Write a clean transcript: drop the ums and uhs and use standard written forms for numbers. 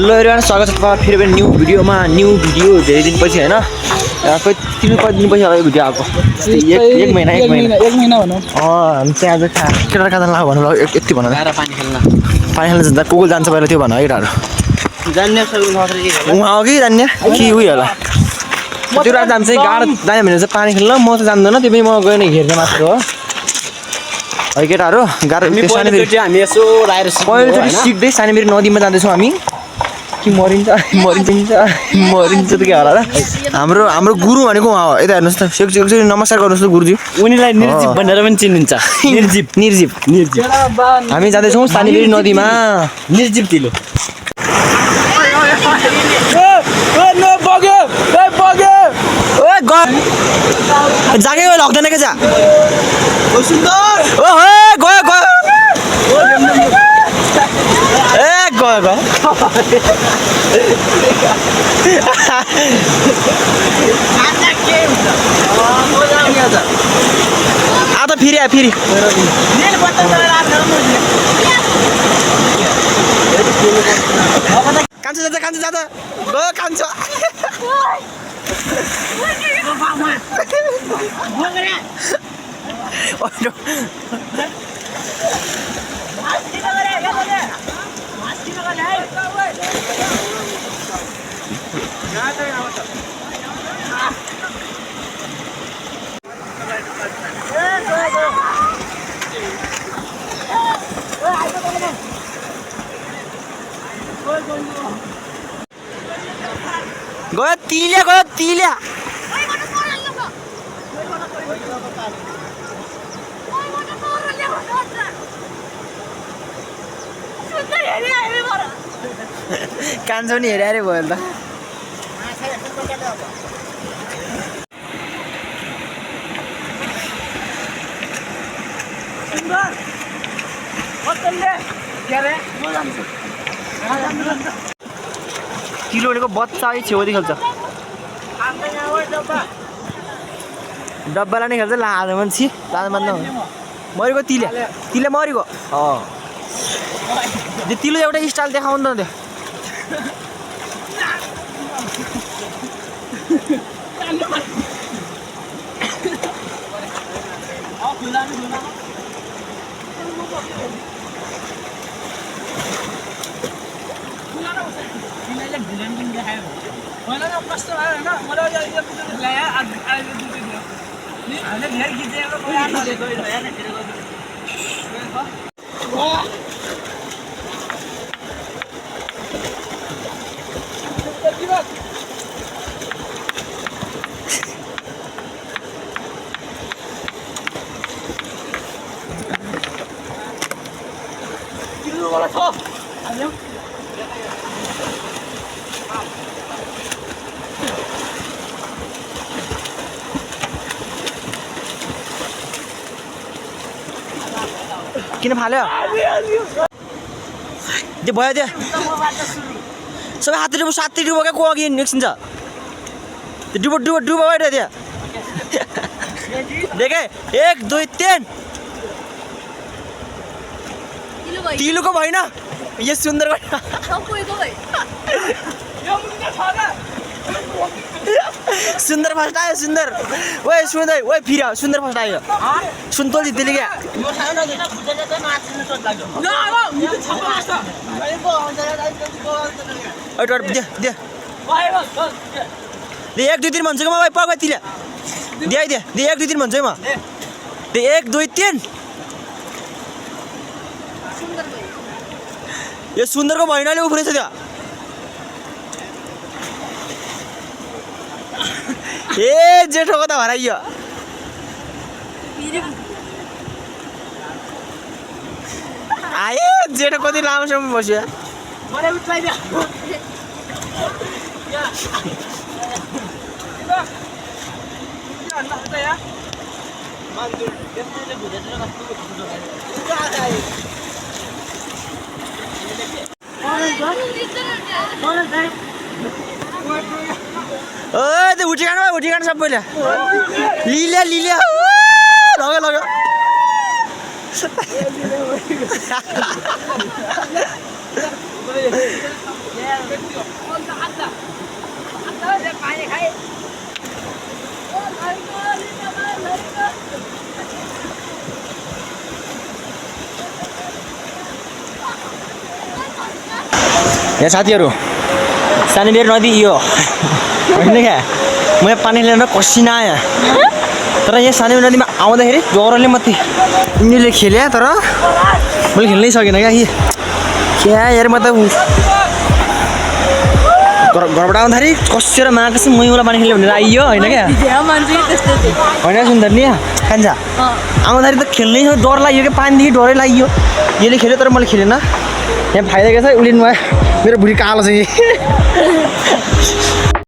Hello everyone, स्वागत छ तपाईँ फेरि पनि न्यू भिडियो धेरै दिनपछि होइन। कति दिनपछि अब यो भिडियो आएको एक महिना भनौँ। हामी चाहिँ आज केटा कहाँ जानु भन्नु यति भन पानी खेल्न जान्छ को जान्छ पहिला त्यो भन है केटाहरू उहाँ हो कि जान्ने कि उयो होला त्यो रात जान्छ गाडो जाने भने चाहिँ पानी खेल्न म त जान्दैन त्यो पनि म गएन हेर्ने मात्र हो है केटाहरू। गाह्रो पहिलोचोटि सिक्दै सानोमेरी नदीमा जाँदैछौँ हामी कि मरिन्छ त के होला र। हाम्रो गुरु भनेको उहाँ हो। यता हेर्नुहोस् त एकचोटि नमस्कार गर्नुहोस् त गुरुजी। उनीलाई निर्जीव भनेर पनि चिनिन्छ। निर्जीव हामी जाँदैछौँ सानोमेरी नदीमा। निर्जीव तिलो जागेको लग्दैन के जा गयो आ त फेरि कान्छ जाँदा गयो कान्छ गयो तिल्या कान्छो नि हेरे भयो नि त। किलो भनेको बच्चा है छेउदेखि खेल्छ डब्बालाई नै खेल्छ लाँदा मान्छे लाँदा मान्दा मरेको तिले मरेको त्यो तिलो एउटा स्टाइल देखाउनु न त्यो किन फाल्यो त्यो भयो त्यो सबै हात डुबो 7 डुबो क्या को अघि निस्किन्छ त्यो डुबो गएर त्यो देखे 1 2 3 तिलुको भएन यो सुन्दर सुन्दर फर्स्ट आयो सुन्दर ओए फिर सुन्दर फर्स्ट आयो सुन्तोल जित्दै क्या दे 1 2 3 भन्छु म भाइ पक्का तिले दे 1 2 3 भन्छु म दे 1 2 3 यो सुन्दरको भैनाले उफ्रेछ त्यो ए जेठोको त हराइयो आए जेठो कति लामोसम्म बस्यो त्यो उठिखानु सबैले लिल्या लग्यो यहाँ साथीहरू सानीबेर नदी यो होइन क्या म यहाँ पानी लिएर कसिना आएँ तर यहाँ सानीबेर नदीमा आउँदाखेरि डरले मात्रै यिनीहरूले खेल्यो तर मैले खेल्नै सकेन क्या क्या यार म त घरबाट आउँदाखेरि कसेर मागेको छ मैला पानी खेल्यो भनेर आइयो होइन क्या होइन सुन्दर नि कान्छा आउँदाखेरि त खेल्नै डर लाग्यो क्या पानीदेखि डरै लाग्यो यसले खेल्यो तर मैले खेलेन यहाँ फाइदा के छ उसले मेरो भुँडी कालो छ